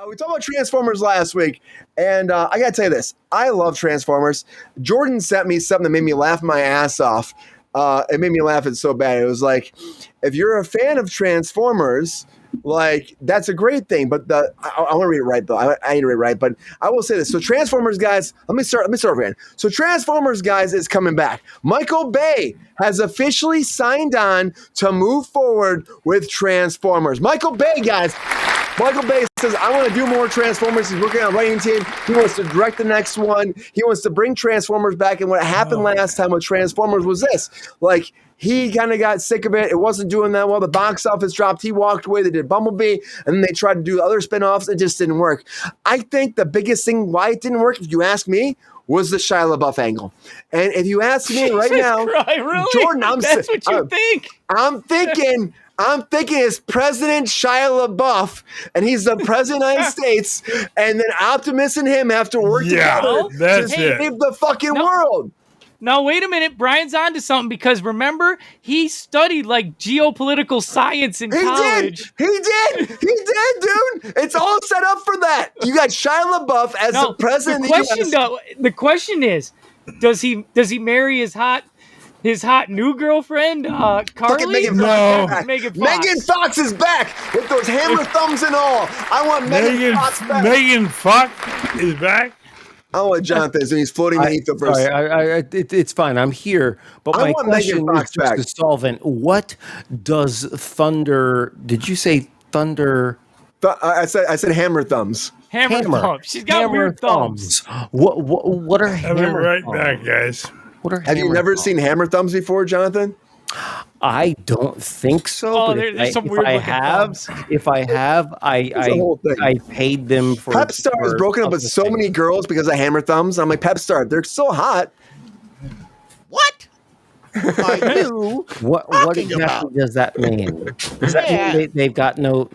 We talked about Transformers last week, and I got to tell you this. I love Transformers. Jordan sent me something that made me laugh my ass off. It made me laugh it so bad. It was like, if you're a fan of Transformers, like, that's a great thing. But I want to read it right, though. I need to read it right. But I will say this. So Transformers, guys, let me start again. So Transformers, guys, is coming back. Michael Bay has officially signed on to move forward with Transformers. Michael Bay, guys. Michael Bay says, I want to do more Transformers. He's working on a writing team. He wants to direct the next one. He wants to bring Transformers back. And what happened last time with Transformers was this. Like, he kind of got sick of it. It wasn't doing that well. The box office dropped. He walked away. They did Bumblebee, and then they tried to do other spinoffs. It just didn't work. I think the biggest thing why it didn't work, if you ask me, was the Shia LaBeouf angle. And if you ask me right now, really? Jordan, That's what you think? I'm thinking it's President Shia LaBeouf, and he's the President of the United States, and then Optimus and him have to work together to save the fucking world. Now, wait a minute. Brian's onto something because remember, he studied like geopolitical science in college. He did, dude. It's all set up for that. You got Shia LaBeouf as the president of the US. The question is, does he marry his hot new girlfriend, Carly? Megan Fox is back with those hammer thumbs and all. I want Megan Fox back. Megan Fox is back. I want Jonathan, and he's floating beneath the first. It's fine. I'm here. But my question is just to solvent. What does Thunder? Did you say Thunder? I said hammer thumbs. Hammer thumbs. She's got weird thumbs. What are hammer? I'll be right back, guys. Have you never seen hammer thumbs before, Jonathan? I don't think so. Oh, there's some weird looking thumbs. If I have, I paid them for. Pep Star has broken up with so many girls because of hammer thumbs. I'm like, Pep Star, they're so hot. What are you what exactly does that mean? Does that mean they've got no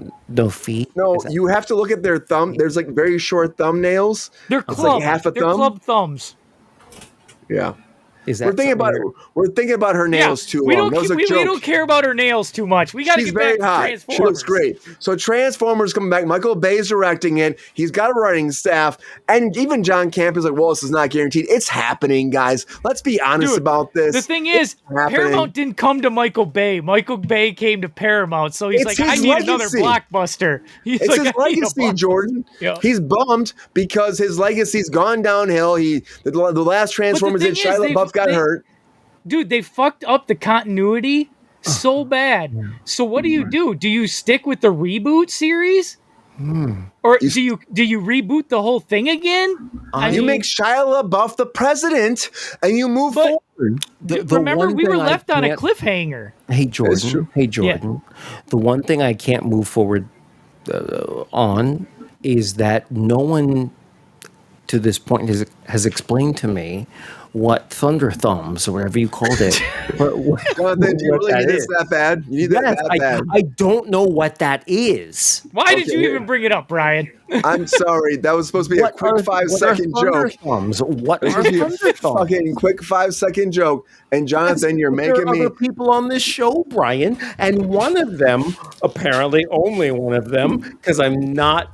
feet? No, you have to look at their thumb. There's like very short thumbnails. They're club. Like half a They're thumb. club thumbs. Yeah. We're thinking about her nails too long. We don't care about her nails too much. We got to get back to Transformers. She looks great. So Transformers coming back. Michael Bay's directing it. He's got a writing staff, and even John Camp is like, "Well, this is not guaranteed." It's happening, guys. Let's be honest about this. The thing is, Paramount didn't come to Michael Bay. Michael Bay came to Paramount, so he's like, "I need another blockbuster." It's his legacy, Jordan. Yeah. He's bummed because his legacy's gone downhill. The last Transformers did. Shia LaBeouf got hurt. Dude, they fucked up the continuity so bad. So what do? Do you stick with the reboot series? Or do you reboot the whole thing again? You make Shia LaBeouf the president and you move forward. Remember, we were left on a cliffhanger. Hey, Jordan. Yeah. The one thing I can't move forward on is that no one to this point has explained to me what Thunder Thumbs, or whatever you called it. Jonathan, do you really need this that bad? You need that bad? I don't know what that is. Why did you even bring it up, Brian? I'm sorry. That was supposed to be a quick 5-second joke. What are Thunder Thumbs? Fucking quick 5-second joke. And Jonathan, you're making me. There are other people on this show, Brian, and one of them, apparently only one of them, because I'm not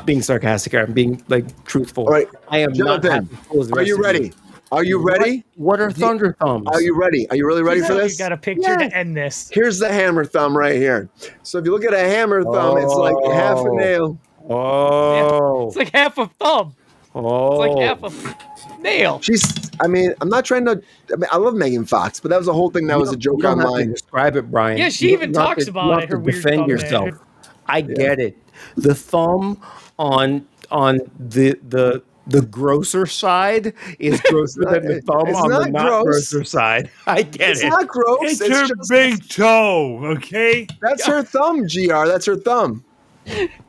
being sarcastic here. I'm being truthful. All right. I am Jonathan, not. Are you ready? Are you ready? What are Thunder Thumbs? Are you ready? Are you really ready for this? You got a picture to end this. Here's the hammer thumb right here. So if you look at a hammer thumb, it's like half a nail. Oh. It's like half a thumb. Oh. It's like half a nail. I'm not trying to. I love Megan Fox, but that was the whole thing. That was a joke you don't online. Have to describe it, Brian. Yeah, she even talks about it. Her weird defend thumb yourself. there. I get it. The thumb on the grosser side is grosser than the thumb on the not grosser side. I get it. It's not gross. It's her big toe, okay? That's her thumb, GR. That's her thumb.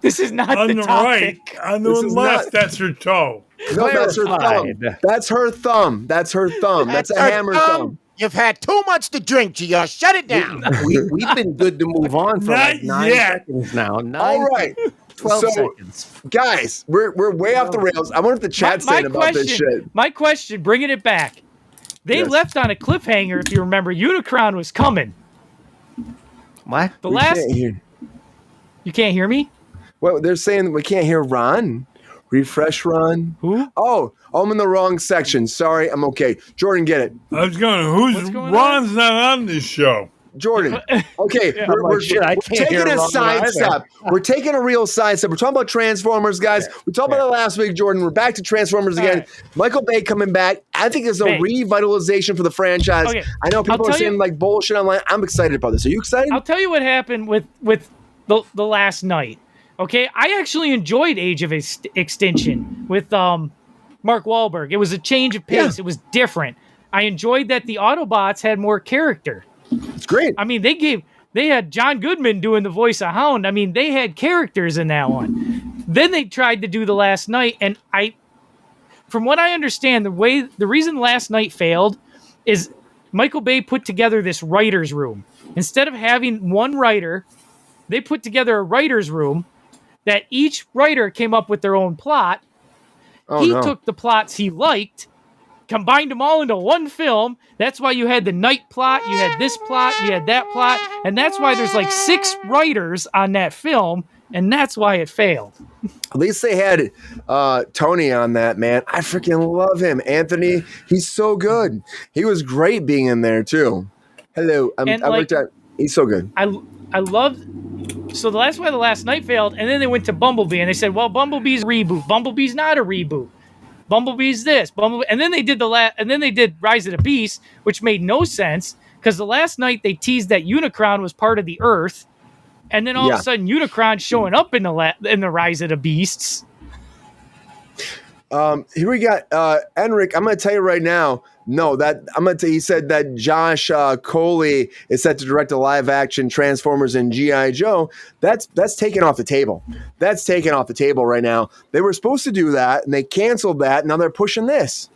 This is not on the topic. Right. On the left, that's her toe. No, that's her thumb. That's her thumb. That's her thumb. That's a hammer thumb. You've had too much to drink, GR. Shut it down. We've been good to move on for Not 9 yet. seconds now. All right. 12 seconds. Guys, we're way off the rails. I wonder what the chat's saying about this shit. My question, bringing it back. They left on a cliffhanger, if you remember. Unicron was coming. What? You can't hear me? Well, they're saying we can't hear Ron. Refresh Ron. Who? Oh, I'm in the wrong section. Sorry, I'm okay. Jordan, get it. I was going, What's going Ron's not on this show. Jordan. Okay, Yeah, we're shit, I can't taking hear a Ron side either. step. We're taking a real side step. We're talking about Transformers, guys. We talked about it last week, Jordan. We're back to Transformers again. right. Michael Bay coming back. I think it's a Bay. revitalization for the franchise. Okay, I know people I'll are tell saying you- like bullshit online. I'm excited about this. Are you excited? I'll tell you what happened with the last night. Okay, I actually enjoyed Age of Extinction with Mark Wahlberg. It was a change of pace. Yeah. It was different. I enjoyed that the Autobots had more character. It's great. I mean, they had John Goodman doing the voice of Hound. I mean, they had characters in that one. Then they tried to do the last night, and from what I understand, the reason last night failed is Michael Bay put together this writer's room. Instead of having one writer, they put together a writer's room that each writer came up with their own plot. He took the plots he liked, combined them all into one film. That's why you had the night plot, you had this plot, you had that plot, and that's why there's like 6 writers on that film, and that's why it failed. At least they had Tony on that, man. I freaking love him. Anthony, he's so good. He was great being in there too. Hello. He's so good. I love. So that's why the last night failed, and then they went to Bumblebee, and they said, "Well, Bumblebee's a reboot. Bumblebee's not a reboot. Bumblebee's this. Bumblebee." And then they did and then they did Rise of the Beast, which made no sense because the last night they teased that Unicron was part of the Earth, and then all of a sudden Unicron showing up in the Rise of the Beasts. Here we got Enric. I'm going to tell you right now. No, he said that Josh Coley is set to direct a live-action Transformers and G.I. Joe. That's taken off the table. That's taken off the table right now. They were supposed to do that, and they canceled that. Now they're pushing this.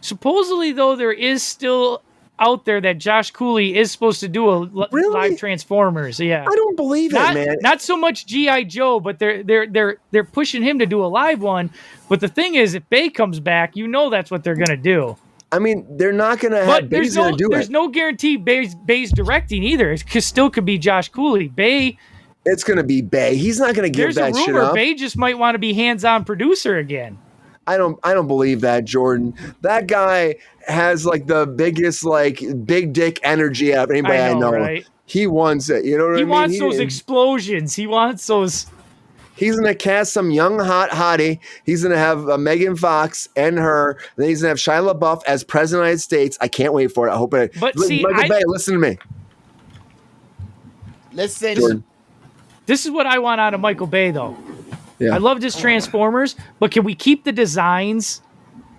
Supposedly, though, there is still out there that Josh Cooley is supposed to do a live Transformers. Yeah, I don't believe it, man. Not so much G.I. Joe, but they're pushing him to do a live one. But the thing is, if Bay comes back, you know that's what they're gonna do. I mean, they're not going to have Bay's going to do it. There's no guarantee Bay's directing either. It still could be Josh Cooley. Bay. It's going to be Bay. He's not going to give that shit up. There's a rumor Bay just might want to be hands-on producer again. I don't believe that, Jordan. That guy has like the biggest like big dick energy out of anybody I know. Right? He wants it. You know what I mean? He wants those explosions. He wants those. He's going to cast some young hot hottie. He's going to have Megan Fox and her. Then he's going to have Shia LaBeouf as President of the United States. I can't wait for it. I hope it. But see, Michael Bay, listen to me. Listen. Jordan. This is what I want out of Michael Bay, though. Yeah. I love this Transformers, but can we keep the designs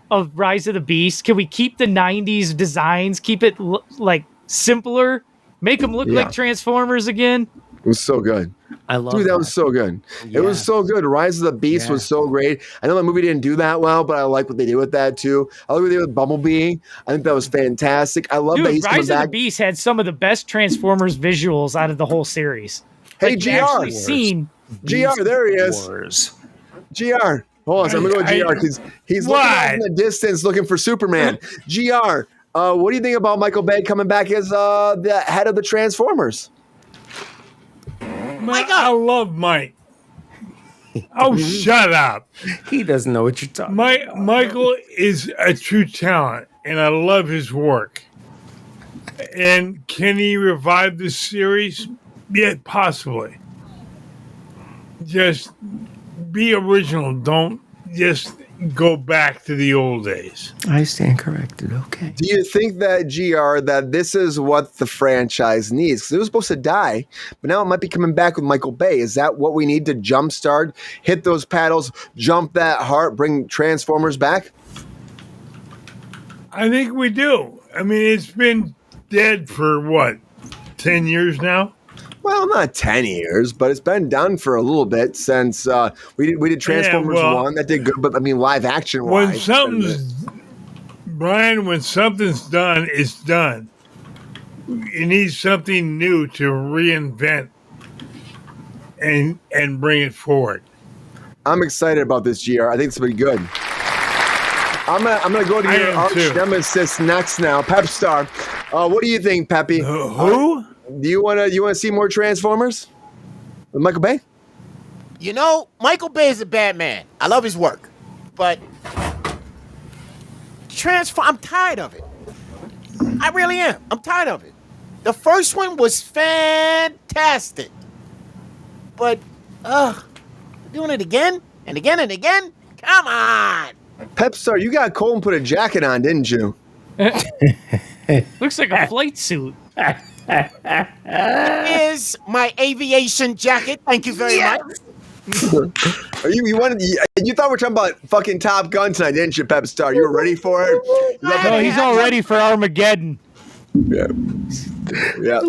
of Rise of the Beast? Can we keep the 90s designs? Keep it like simpler? Make them look like Transformers again? It was so good. I love Dude, that was so good. Yeah. It was so good. Rise of the Beast was so great. I know the movie didn't do that well, but I like what they did with that too. I like what they did with Bumblebee. I think that was fantastic. I love that he's coming back. Rise of the Beast had some of the best Transformers visuals out of the whole series. Hey, like, GR, there he is. GR. Hold on, so I'm going to go with GR because he's looking out in the distance looking for Superman. GR, what do you think about Michael Bay coming back as the head of the Transformers? I love Mike. Oh, shut up. He doesn't know what you're talking about. Michael is a true talent, and I love his work. And can he revive this series? Yeah, possibly. Just be original. Don't just go back to the old days. I stand corrected. Okay. Do you think that, GR, that this is what the franchise needs? Because it was supposed to die, but now it might be coming back with Michael Bay. Is that what we need to jumpstart, hit those paddles, jump that heart, bring Transformers back? I think we do. I mean, it's been dead for, 10 years now? Well, not 10 years, but it's been done for a little bit since we did Transformers 1. That did good, but I mean, live action wise. When something's done, it's done. You need something new to reinvent and bring it forward. I'm excited about this, GR. I think it's going to be good. I'm gonna go to your arch nemesis next now, Pep Star. What do you think, Peppy? Who? Do you want to see more Transformers with Michael Bay? You know, Michael Bay is a bad man. I love his work, but I'm tired of it. I really am. I'm tired of it. The first one was fantastic, but doing it again and again and again. Come on. Pep Star, you got cold and put a jacket on, didn't you? Looks like a flight suit. Here's my aviation jacket. Thank you very much. You thought we were talking about fucking Top Gun tonight, didn't you, Pep Star? You were ready for it? No, he's all ready for Armageddon. Yeah. Yeah.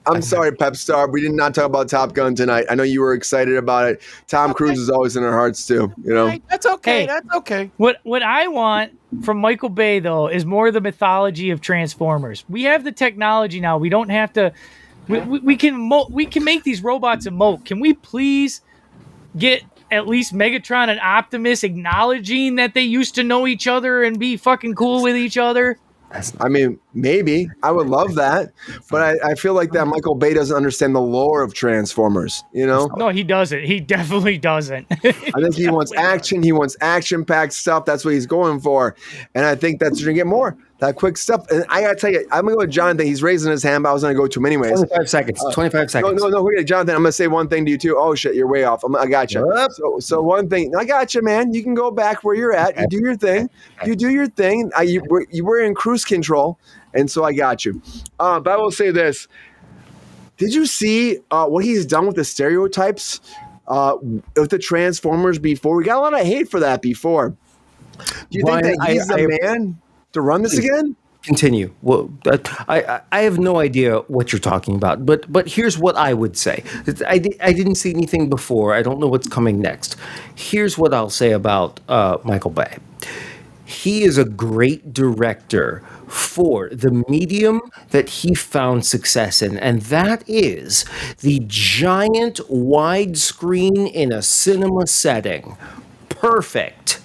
I'm sorry, Pep Star. We did not talk about Top Gun tonight. I know you were excited about it. Tom Cruise is always in our hearts too. You know. Right, that's okay. Hey. That's okay. What I want from Michael Bay though is more of the mythology of Transformers. We have the technology now. We don't have to. We can make these robots emote. Can we please get at least Megatron and Optimus acknowledging that they used to know each other and be fucking cool with each other? I mean, maybe. I would love that. But I feel like that Michael Bay doesn't understand the lore of Transformers, you know? No, he doesn't. He definitely doesn't. I think he wants action. He wants action-packed stuff. That's what he's going for. And I think that's going to get more. That quick stuff. And I got to tell you, I'm going to go with Jonathan. He's raising his hand, but I was going to go to him anyways. 25 seconds. 25 seconds. No. Jonathan, I'm going to say one thing to you, too. Oh, shit, you're way off. I got you. So one thing. I got you, man. You can go back where you're at. You do your thing. You do your thing. You were in cruise control, and so I got you. But I will say this. Did you see what he's done with the stereotypes with the Transformers before? We got a lot of hate for that before. Do you think that he's the man to run this again? Continue. Well, I have no idea what you're talking about, but here's what I would say. I didn't see anything before. I don't know what's coming next. Here's what I'll say about Michael Bay. He is a great director for the medium that he found success in, and that is the giant widescreen in a cinema setting. Perfect.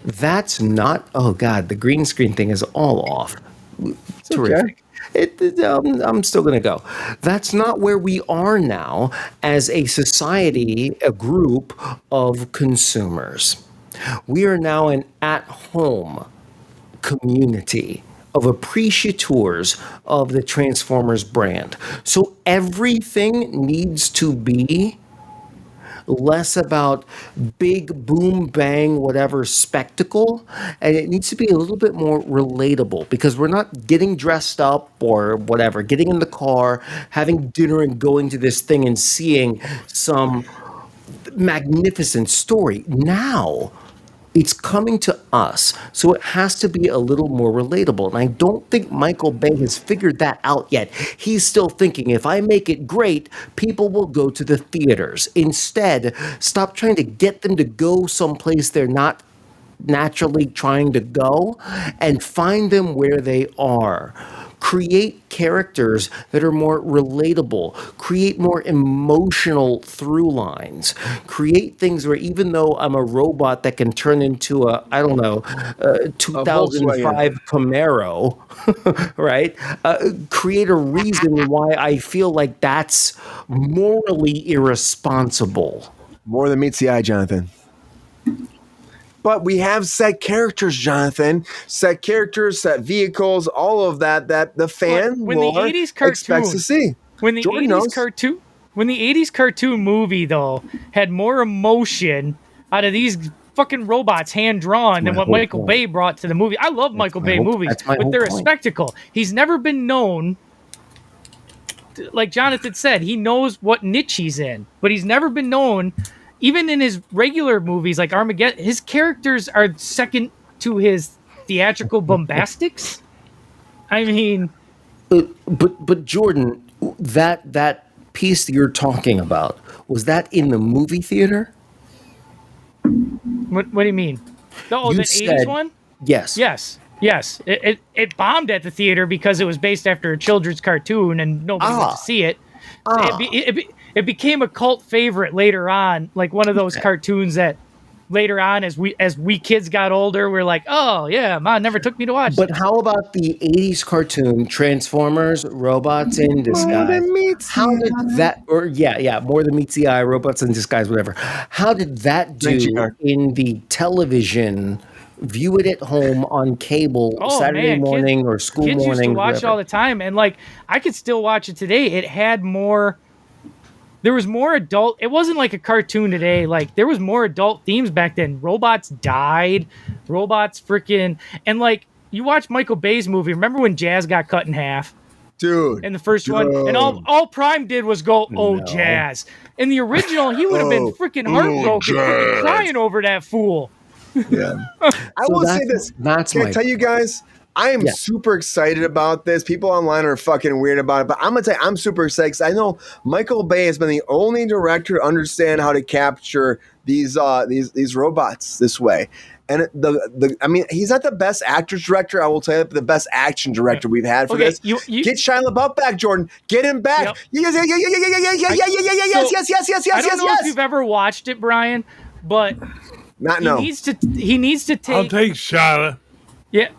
That's not. Oh God, the green screen thing is all off. Terrific. I'm still going to go. That's not where we are now as a society, a group of consumers. We are now an at-home community of appreciators of the Transformers brand. So everything needs to be less about big boom bang whatever spectacle, and it needs to be a little bit more relatable, because we're not getting dressed up or whatever, getting in the car, having dinner and going to this thing and seeing some magnificent story. Now it's coming to us, so it has to be a little more relatable. And I don't think Michael Bay has figured that out yet. He's still thinking, if I make it great, people will go to the theaters. Instead, stop trying to get them to go someplace they're not naturally trying to go, and find them where they are. Create characters that are more relatable. Create more emotional through lines. Create things where, even though I'm a robot that can turn into a 2005 Camaro, right? Create a reason why I feel like that's morally irresponsible. More than meets the eye, Jonathan. But we have set characters, Jonathan. Set characters, set vehicles, all of that the fan expects to see. When the 80s cartoon movie though had more emotion out of these fucking robots hand drawn than what Michael Bay brought to the movie. I love Michael Bay movies, but they're a spectacle. He's never been known, like Jonathan said, he knows what niche he's in, but he's never been known. Even in his regular movies like Armageddon, his characters are second to his theatrical bombastics. I mean, but Jordan, that piece that you're talking about, was that in the movie theater? What do you mean? Oh, the 80s one? Yes. Yes. It bombed at the theater because it was based after a children's cartoon and nobody went to see it. It became a cult favorite later on, like one of those cartoons that later on, as we kids got older, we're like, oh yeah, mom never took me to watch. But how about the 80s cartoon Transformers, Robots in Disguise? How did that, or more than meets the eye, Robots in Disguise, whatever. How did that do in the television? View it at home on cable Saturday morning or school kids morning. Kids used to watch whatever. all the time, and like I could still watch it today. It had more. There was more adult. It wasn't like a cartoon today. Like there was more adult themes back then. Robots died. Robots freaking and like you watch Michael Bay's movie. Remember when Jazz got cut in half? Dude. In the first one, and all Prime did was go, "Oh, Jazz." In the original, he would have been freaking heartbroken, freaking crying over that fool. Yeah. I will say this. Can I tell you guys? I am super excited about this. People online are fucking weird about it, but I'm gonna tell you, I'm super excited because I know Michael Bay has been the only director to understand how to capture these robots this way. And I mean, he's not the best actors director, I will tell you, but the best action director we've had for this. Get Shia LaBeouf back, Jordan. Get him back. Yes. I don't know if you've ever watched it, Brian, but he needs to take. I'll take Shia. Yeah.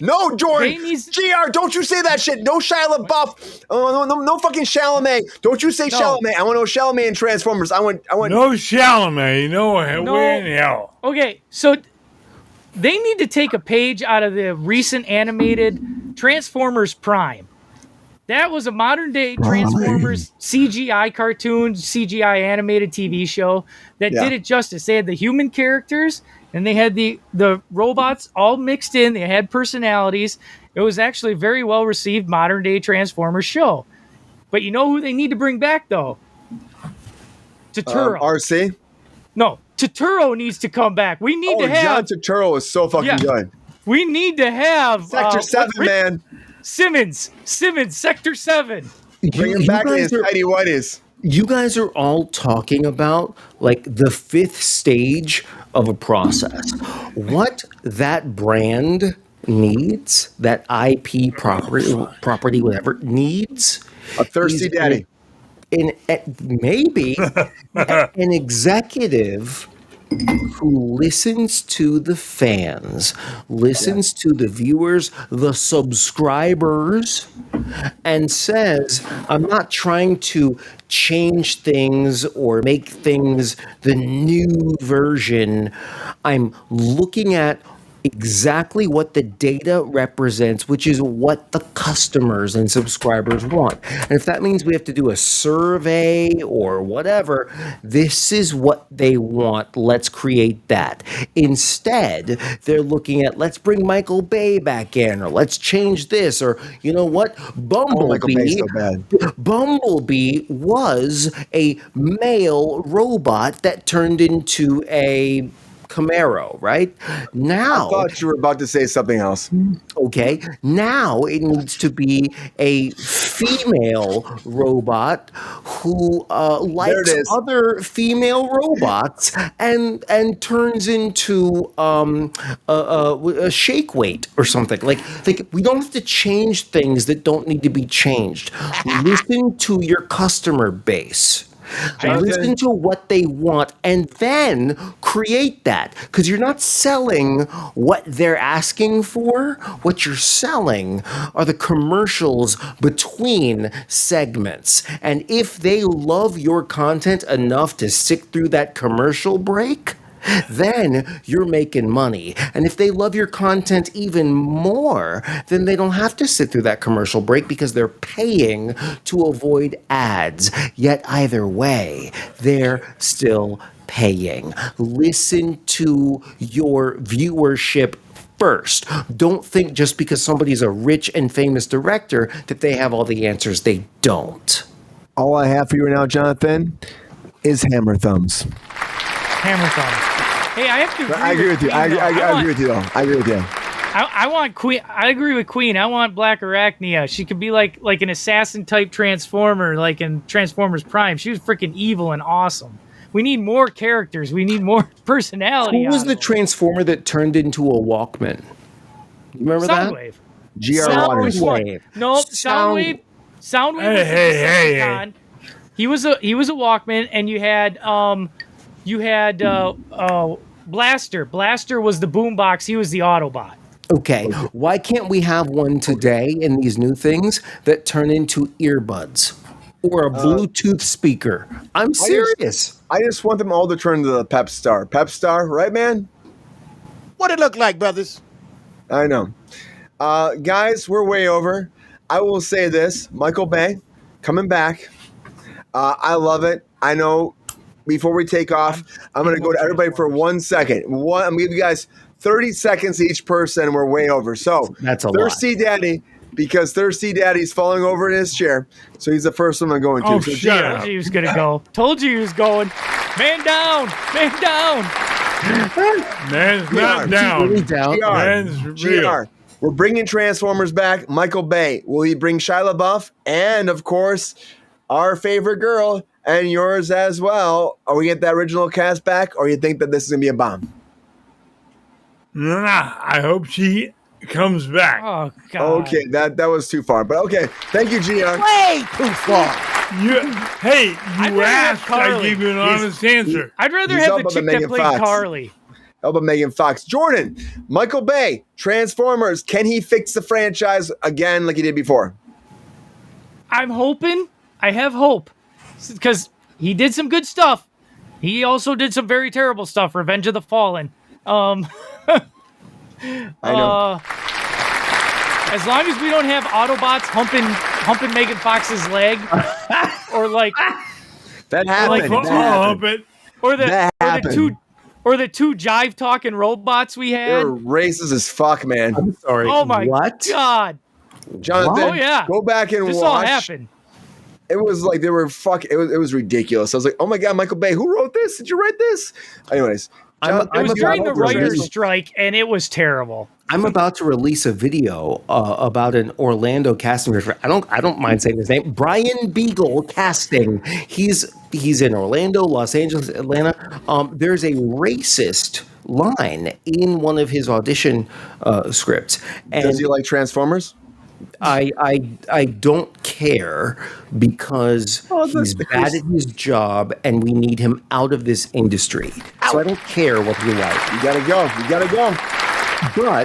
No, Jordan. GR, don't you say that shit. No Shia LaBeouf. Oh, no fucking Chalamet. Don't you say Chalamet. I want no Chalamet in Transformers. I want no Chalamet. Where in the hell? Okay, so they need to take a page out of the recent animated Transformers Prime. That was a modern day Transformers CGI cartoon, CGI animated TV show that did it justice. They had the human characters and they had the robots all mixed in. They had personalities. It was actually a very well received modern day Transformers show. But you know who they need to bring back though? Turturro. RC? No, Turturro needs to come back. We need to have John Turturro is so fucking good. We need to have Sector 7, man. Simmons, Sector 7. Bring him back in his tidy whities. You guys are all talking about like the fifth stage of a process. What that brand needs, that IP property, whatever, needs a thirsty daddy. Maybe an executive who listens to the fans, listens to the viewers, the subscribers, and says, I'm not trying to change things or make things the new version. I'm looking at exactly what the data represents, which is what the customers and subscribers want. And if that means we have to do a survey or whatever, this is what they want. Let's create that. Instead, they're looking at, let's bring Michael Bay back in, or let's change this, or you know what? Bumblebee was a male robot that turned into a Camaro, right? Now, I thought you were about to say something else. Okay, now it needs to be a female robot who likes other female robots and turns into a shake weight or something. Like we don't have to change things that don't need to be changed. Listen to your customer base. Listen to what they want and then create that, because you're not selling what they're asking for. What you're selling are the commercials between segments. And if they love your content enough to stick through that commercial break, then you're making money. And if they love your content even more, then they don't have to sit through that commercial break because they're paying to avoid ads. Yet either way, they're still paying. Listen to your viewership first. Don't think just because somebody's a rich and famous director that they have all the answers. They don't. All I have for you now, Jonathan, is hammer thumbs. Hammer thumbs. Hey, I have to. I agree with you. I agree with you, though. I agree with you. I want Queen. I agree with Queen. I want Black Arachnia. She could be like an assassin type Transformer, like in Transformers Prime. She was freaking evil and awesome. We need more characters. We need more personality. Who was the Transformer that turned into a Walkman? You remember Soundwave. that? Soundwave. No, Soundwave. Soundwave was the Decepticon. He was a Walkman, and you had Blaster. Blaster was the boombox. He was the Autobot. Okay, why can't we have one today in these new things that turn into earbuds or a Bluetooth speaker? I'm serious. I just want them all to turn to the Pep Star. Pep Star, right, man? What it look like, brothers? I know. Guys, we're way over. I will say this. Michael Bay, coming back. I love it. I know before we take off, I'm going to go to everybody for 1 second. I'm going to give you guys 30 seconds each person, and we're way over. So That's a Thirsty lot. Daddy, because Thirsty Daddy's falling over in his chair. So he's the first one I'm going to. Oh, So shut Told up. you he was gonna go. Told you he was going. Man down. Man down. Man's not down. Really down. GR, Man's real. GR. We're bringing Transformers back. Michael Bay. Will he bring Shia LaBeouf? And, of course, our favorite girl and yours as well. Are we get that original cast back, or you think that this is going to be a bomb? Nah, I hope she comes back. Oh God. Okay, that was too far. But okay, thank you, GR. Way too far. Hey, I'd you rather have asked, I Carly. gave you an honest answer. I'd rather He's have up the on the chick that Megan played Fox. Carly. How about Megan Fox? Jordan, Michael Bay, Transformers. Can he fix the franchise again like he did before? I'm hoping. I have hope because he did some good stuff. He also did some very terrible stuff. Revenge of the Fallen. I know. As long as we don't have Autobots humping Megan Fox's leg, or like, that like, happened. oh, that happened. But or the That or the happened. two jive talking robots we had. They're racist as fuck, man. I'm sorry. Oh my What? God! Jonathan, Oh, yeah. go back and This watch. all happened. It was like they were it was ridiculous. I was like, oh my God, Michael Bay, who wrote this? Did you write this? Anyways, I'm It was about during the to writer's release- strike, and it was terrible. I'm about to release a video about an Orlando casting director. I don't mind saying his name. Brian Beagle casting. He's in Orlando, Los Angeles, Atlanta. There's a racist line in one of his audition scripts, and does he like Transformers? I don't care because he's bad at his job and we need him out of this industry. So I don't care what he likes. You gotta go. You gotta go. But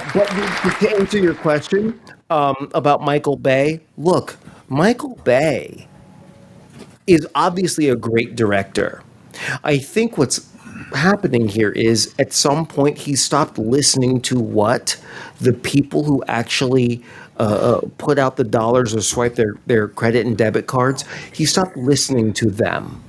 to answer your question about Michael Bay, look, Michael Bay is obviously a great director. I think what's happening here is at some point he stopped listening to what the people who actually put out the dollars or swipe their credit and debit cards, he stopped listening to them.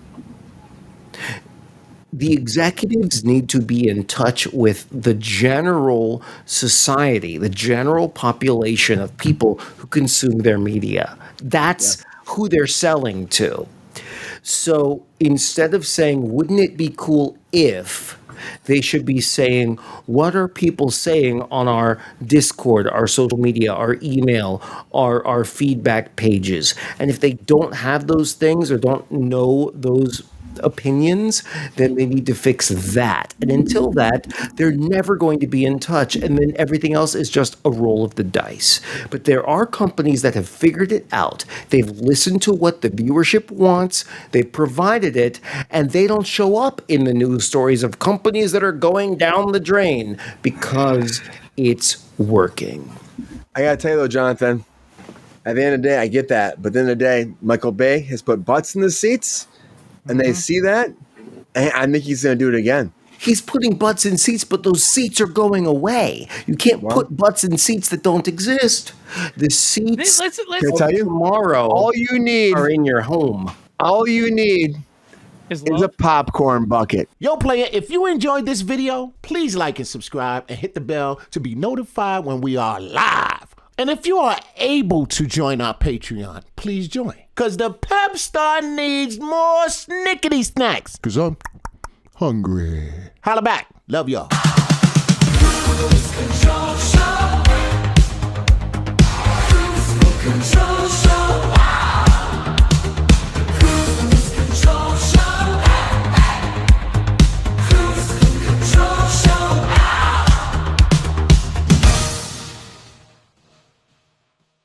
The executives need to be in touch with the general society, the general population of people who consume their media. That's who they're selling to. So instead of saying, wouldn't it be cool if, they should be saying, what are people saying on our Discord, our social media, our email, our feedback pages? And if they don't have those things or don't know those opinions, then they need to fix that. And until that, they're never going to be in touch. And then everything else is just a roll of the dice. But there are companies that have figured it out. They've listened to what the viewership wants, they've provided it, and they don't show up in the news stories of companies that are going down the drain because it's working. I gotta tell you though, Jonathan, at the end of the day, I get that. But at the end of the day, Michael Bay has put butts in the seats, and they see that, and I think he's gonna do it again. He's putting butts in seats, but those seats are going away. You can't put butts in seats that don't exist. The seats Let's Can I tell you? tomorrow All you need, are in your home. all you need is is a popcorn bucket. Yo, player, if you enjoyed this video, please like and subscribe and hit the bell to be notified when we are live. And if you are able to join our Patreon, please join. Because the Pep Star needs more snickety snacks. Because I'm hungry. Holla back. Love y'all.